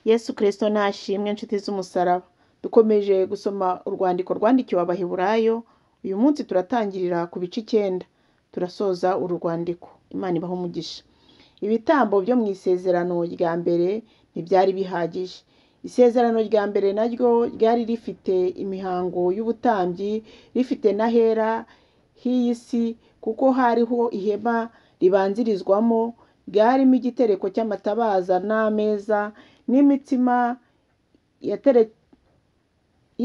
Yesu Kristo nashimwe inshuti z'umusaraba. Dukomeje gusoma urwandiko rwandikiwe Abaheburayo. Uyu munsi turatangirira ku bice 9. Turasoza uru rwandiko. Imana ibahe umugisha. Ibitambo byo mu isezerano rya mbere ntibyari bihagije. Isezerano rya mbere naryo ryari rifite imihango y'ubutambyi, rifite n'ahera h'iyi si, kuko hariho ihema ribanzirizwamo, ryarimo igitereko cy'amatabaza n'ameza n'imitsima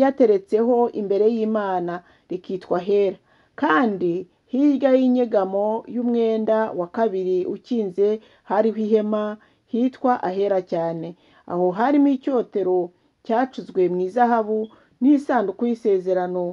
yateretseho imbere y'Imana, rikitwa hera. Kandi hirya y'inyegamo y'umwenda wa kabiri ukinze hariho ihema hitwa ahera cyane. Aho harimo icyotero cyacuzwe mu izahabu n'isanduku y'isezerano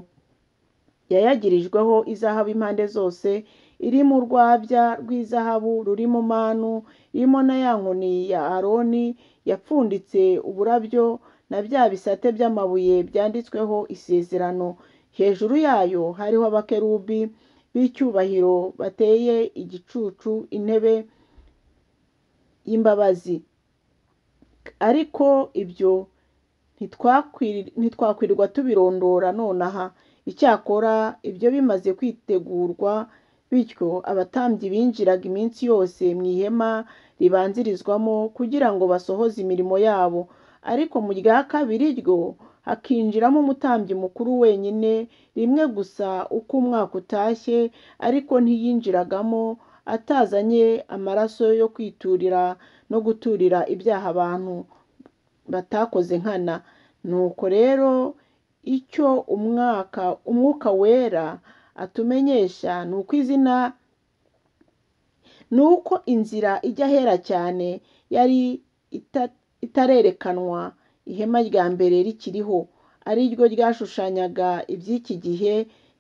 yayagirijweho izahabu impande zose, irimo urwabya rw'izahabu rurimo manu, irimo na ya nkoni ya Aroni yapfunditse uburabyo na bya bisate by'amabuye byanditsweho isezerano. Hejuru yayo hariho abakerubi b'icyubahiro bateye igicucu intebe y'imbabazi. Ariko ibyo ntitwakwirirwa tubirondora nonaha. Icyakora ibyo bimaze kwitegurwa, bityo abatambyi binjiraga iminsi yose mu ihema ribanzirizwamo kugira ngo basohoze imirimo yabo. Ariko mu rya kabiri ryo hakinjiramo umutambyi mukuru wenyine rimwe gusa uko umwaka utashye, ariko ntiyinjiragamo atazanye amaraso yo kwiturira no guturira ibyaha abantu batakoze nkana. Nuko rero icyo umwuka wera atumenyesha ni uko inzira ijya ahera cyane yari itarerekanwa ihema rya mbere rikiriho, ari ryo ryashushanyaga iby'iki gihe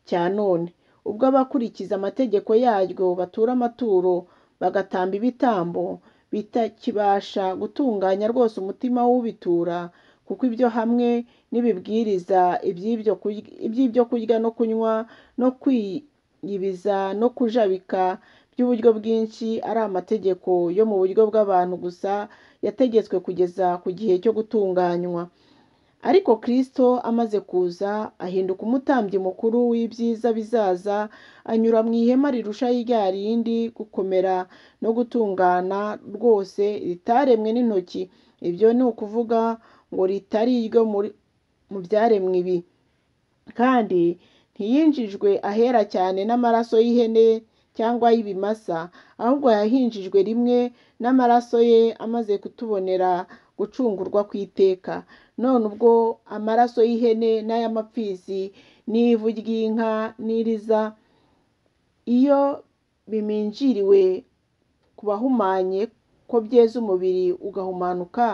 cya none. Ubwo abakurikiza amategeko yaryo batura amaturo bagatamba ibitambo, bitakibasha gutunganya rwose umutima w'ubitura, kuko ibyo hamwe n'ibibwiriza iby'ibyo kurya no kunywa no kwiyibiza no kujabika by'uburyo bwinshi ari amategeko yo mu buryo bw'abantu gusa yategetswe kugeza ku gihe cyo gutunganywa. Ariko Kristo amaze kuza ahinduka umutambyi mukuru w'ibyiza bizaza, anyura mu ihema rirusha rya rindi gukomera no gutungana rwose, ritaremwe n'intoki. Ibyo ni ukuvuga ngo ritari iryo mu byaremwe ibi. Kandi ntiyinjijwe ahera cyane n'amaraso y'ihene cyangwa y'ibimasa, ahubwo yahinjijwe rimwe n'amaraso ye amaze kutubonera gucungurwa kw'iteka. None ubwo amaraso y'ihene n'ay'amapfizi n'ivu ry'inka n'iriza, iyo biminjiriwe ku bahumanye ko byeza umubiri ugahumanuka,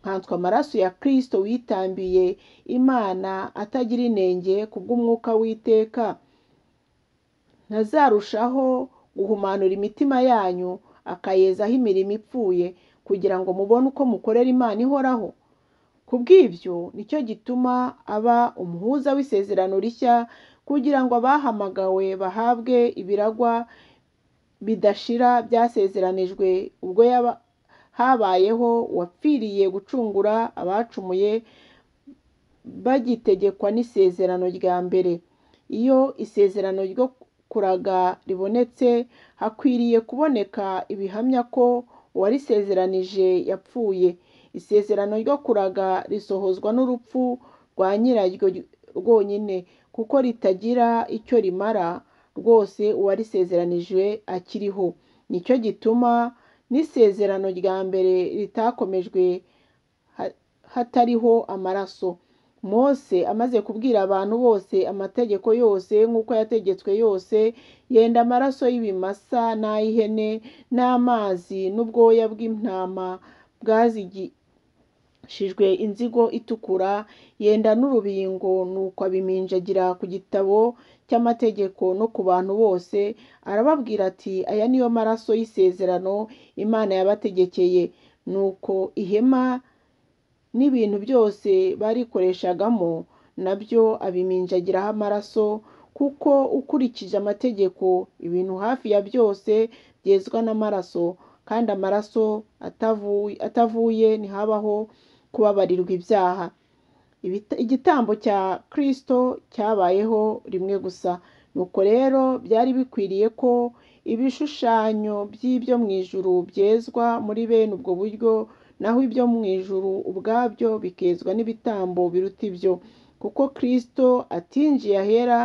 nkanswe amaraso ya Kristo witambiye Imana atagira inenge kubw'umwuka w'iteka, ntazarushaho guhumanura imitima yanyu akayezaho imirimo ipfuye, kugira ngo mubone uko mukorera Imana ihoraho. Kubw'ibyo nicyo gituma aba umuhuza w'isezerano rishya, kugira ngo abahamagawe bahabwe ibiragwa bidashira byasezeranijwe ubwo habayeho uwapfiriye gucungura abacumuye bagitegekwa n'isezerano rya mbere. Iyo isezerano ryo kuraga ribonetse, hakwiriye kuboneka ibihamya ko uwarisezeranije yapfuye. Isezerano ryo kuraga risohozwa n'urupfu rwa nyiraryo rwonyine, kuko ritagira icyo rimara rwose uwarisezeranije akiriho. Nicyo gituma n'isezerano rya mbere ritakomejwe hatariho amaraso. Mose amaze kubwira abantu bose amategeko yose nk'uko yategetswe yose, yenda amaraso y'ibimasa n'ay'ihene n'amazi n'ubwoya bw'intama bwazigishijwe inzigo itukura, yenda n'urubingo, nuko abiminjagira ku gitabo cy'amategeko no ku bantu bose. Arababwira ati, aya niyo maraso y'isezerano Imana yabategekeye. Nuko ihema n'ibintu byose barikoreshagamo nabyo abiminjagiraho amaraso, kuko ukurikije amategeko ibintu hafi ya byose byezwa n'amaraso, kandi amaraso atavuye ntihabaho kubabarirwa ibyaha. Igitambo cya Kristo cyabayeho rimwe gusa. Nuko rero byari bikwiriye ko ibishushanyo by'ibyo mu ijuru byezwa muri bene ubwo buryo, naho ibyo mu ijuru ubwabyo bikezwa n'ibitambo biruta ibyo. Kuko Kristo atinjiye ahera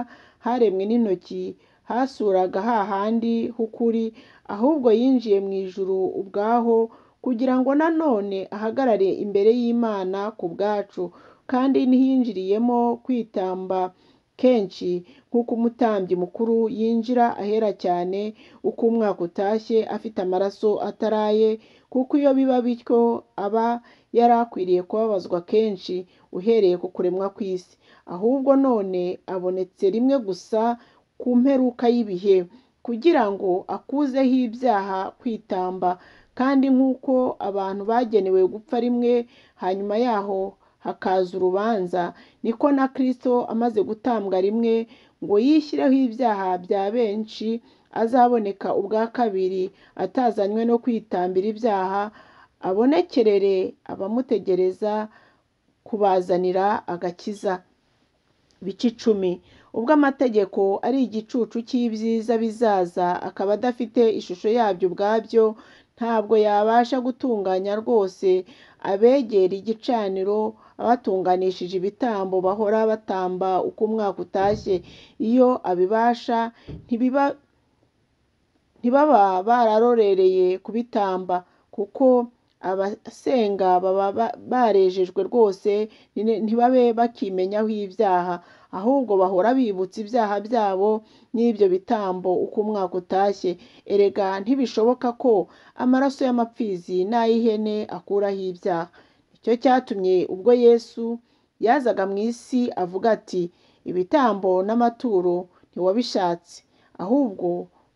haremwe n'intoki hasuraga hahandi h'ukuri, ahubwo yinjiye mu ijuru ubwaho, kugira ngo nanone ahagarare imbere y'Imana ku bwacu. Kandi ntiyinjiriyemo kwitamba kenshi nk'uko umutambyi mukuru yinjira ahera cyane uko umwaka utashye afite amaraso ataraye, kuko iyo biba bityo aba yari akwiriye kubabazwa kenshi uhereye ku kuremwa kw'isi. Ahubwo none abonetse rimwe gusa ku mperuka y'ibihe, kugira ngo akuzeho ibyaha kwitamba. Kandi nk'uko abantu bagenewe gupfa rimwe, hanyuma yaho hakaza urubanza, niko na Kristo amaze gutambwa rimwe ngo yishyireho ibyaha bya benshi, azaboneka ubwa kabiri atazanywe no kwitambira ibyaha, abonekerere abamutegereza kubazanira agakiza. Bice 10. Ubwo amategeko ari igicucu cy'ibyiza bizaza, akaba adafite ishusho yabyo ubwabyo, ntabwo yabasha gutunganya rwose abegera igicaniro abatunganishije ibitambo bahora batamba uko umwaka utashye. Iyo abibasha ntibaba bararorereye kubitamba, kuko abasenga baba barejejwe rwose, ntibabe bakimenyaho ibyaha, ahubwo bahora bibutsa ibyaha byabo n'ibyo bitambo uko umwaka utashye. Erega ntibishoboka ko amaraso y'amapfizi n'ay'ihene akuraho ibyaha. Nicyo cyatumye ubwo Yesu yazaga mu isi avuga ati, ibitambo n'amaturo ntiwabishatse, ahubwo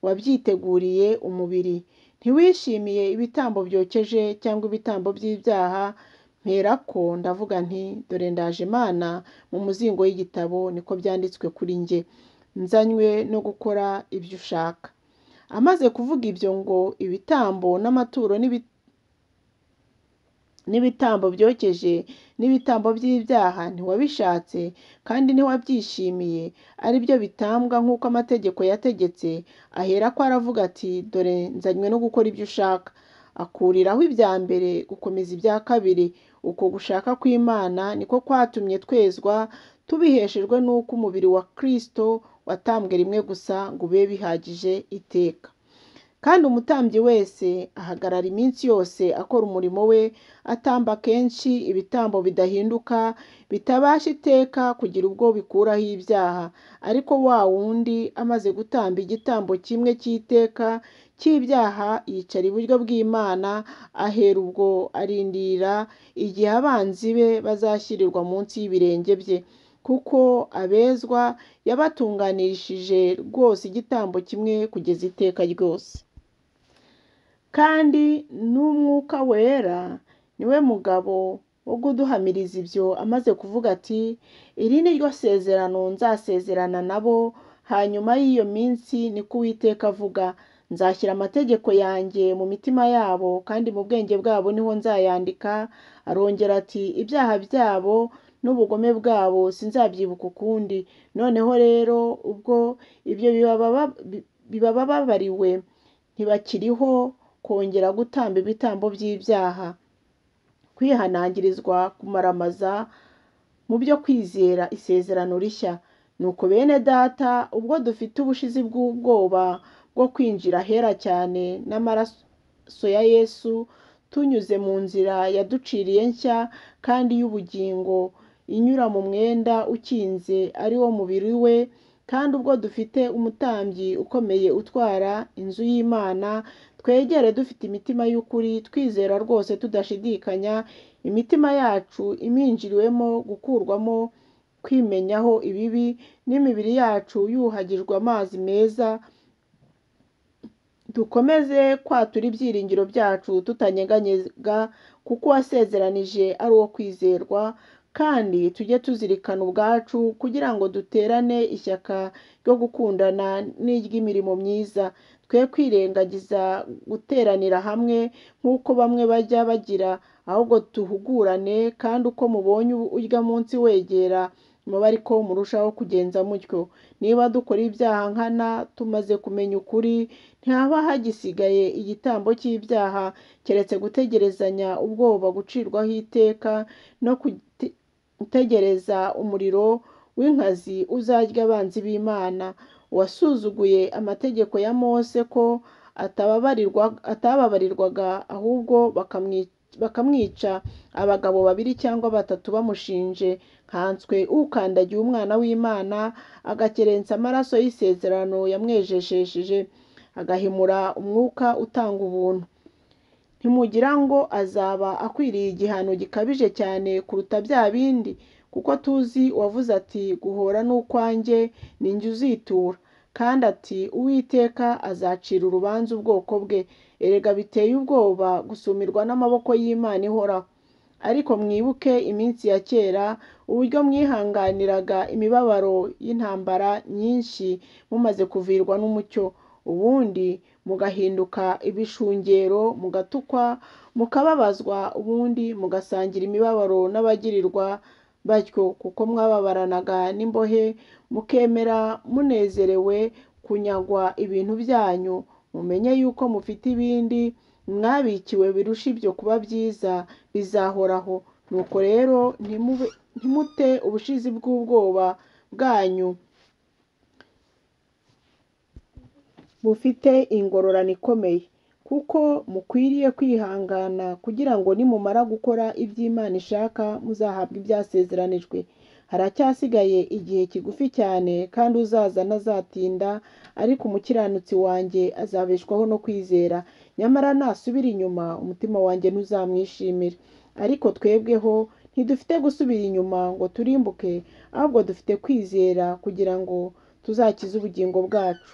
wabyiteguriye umubiri. Ntiwishimiye ibitambo byokeje cyangwa ibitambo by'ibyaha. Mperako ndavuga nti, dore ndaje Mana mu muzingo w'igitabo, niko byanditswe kuri njye. Nzanywe no gukora ibyo ushaka. Amaze kuvuga ibyo ngo ibitambo n'amaturo n'ibitambo byokeje n'ibitambo by'ibyaha ntiwabishatse kandi ntiwabyishimiye, ari byo bitambwa nk'uko amategeko yategetse, aherako aravuga ati, dore nzanywe no gukora ibyo ushaka. Akuriraho ibya mbere gukomeza ibya kabiri. Uko gushaka kw'Imana niko kwatumye twezwa, tubiheshejwe n'uko umubiri wa Kristo watambwe rimwe gusa ngo ube bihagije iteka. Kandi umutambyi wese ahagarara iminsi yose akora umurimo we, atamba kenshi ibitambo bidahinduka, bitabasha iteka kugira ubwo bikuraho ibyaha. Ariko wa wundi amaze gutamba igitambo kimwe cy'iteka cy'ibyaha, yicara iburyo bw'Imana, ahera ubwo arindira igihe abanzi be bazashyirirwa munsi y'ibirenge bye. Kuko abezwa yabatunganishije rwose igitambo kimwe kugeza iteka ryose. Kandi n'Umwuka Wera niwe mugabo wo kuduhamiriza ibyo, amaze kuvuga ati, iri ni ryo sezerano nzasezerana nabo hanyuma y'iyo minsi, niko Uwiteka avuga. Nzashyira amategeko yanjye mu mitima yabo, kandi mu bwenge bwabo niho nzayandika. Arongera ati, ibyaha byabo n'ubugome bwabo sinzabyibuka ukundi. Noneho rero ubwo ibyo bibababariwe, ntibakiriho kongera gutamba ibitambo by'ibyaha. Kwihanangirizwa kumaramaza mu byo kwizera isezerano rishya. Nuko bene data, ubwo dufite ubushizi bw'ubwoba bwo kwinjira ahera cyane n'amaraso ya Yesu, tunyuze mu nzira yaduciriye nshya kandi y'ubugingo, inyura mu mwenda ukinze ari wo mubiri we, kandi ubwo dufite umutambyi ukomeye utwara inzu y'Imana, twegere dufite imitima y'ukuri, twizera rwose tudashidikanya, imitima yacu iminjiriwemo gukurwamo kwimenyaho ibibi, n'imibiri yacu yuhagijwe amazi meza. Dukomeze kwatura ibyiringiro byacu tutanyeganyega, kuko uwasezeranije ari uwo kwizerwa. Kandi tujye tuzirikana ubwacu, kugira ngo duterane ishyaka ryo gukundana n'iry'imirimo myiza. Twe kwirengagiza guteranira hamwe nk'uko bamwe bajya bagira, ahubwo tuhugurane, kandi uko mubonye urya munsi wegera muba ariko murushaho kugenza mutyo. Niba dukora ibyaha nkana tumaze kumenya ukuri, ntihaba hagisigaye igitambo cy'ibyaha keretse gutegerezanya ubwoba gucirwaho iteka no gutegereza umuriro w'inkazi uzarya abanzi b'Imana. Uwasuzuguye amategeko ya Mose ko atababarirwaga, ahubwo bakamwica abagabo 2 cyangwa 3 bamushinje nkanswe, ukandagiye umwana w'Imana agakerensa amaraso y'isezerano yamwejesheje, agahimura umwuka utanga ubuntu. Ntimugira ngo azaba akwiriye igihano gikabije cyane kuruta bya bindi? Kuko tuzi uwavuze ati, guhora n'ukwanjye ni njye uzitura, kandi ati, Uwiteka azacira urubanza ubwoko bwe. Erega biteye ubwoba gusumirwa n'amaboko y'Imana ihoraho. Ariko mwibuke iminsi ya kera, uburyo mwihanganiraga imibabaro y'intambara nyinshi mumaze kuvirwa n'umucyo, ubundi mugahinduka ibishungero, mugatukwa, mukababazwa, ubundi mugasangira imibabaro n'abagirirwa batyo, kuko mwababaranaga n'imbohe, mukemera munezerewe kunyagwa ibintu byanyu. Mumenye yuko mufite ibindi mwabikiwe birusha ibyo kuba byiza, bizahoraho. Nuko rero ntimute ubushizi bw'ubwoba bwanyu bufite ingororano ikomeye, kuko mukwiriye kwihangana kugira ngo nimumara gukora iby'Imana ishaka muzahabwa ibyasezeranijwe. Haracyasigaye igihe kigufi cyane, kandi uzaza ntazatinda, ariko umukiranutsi wanjye azabeshwaho no kwizera. Nyamara nasubira inyuma, umutima wanjye ntuzamwishimira. Ariko twebweho ntidufite gusubira inyuma ngo turimbuke, ahubwo dufite kwizera kugira ngo tuzakize ubugingo bwacu.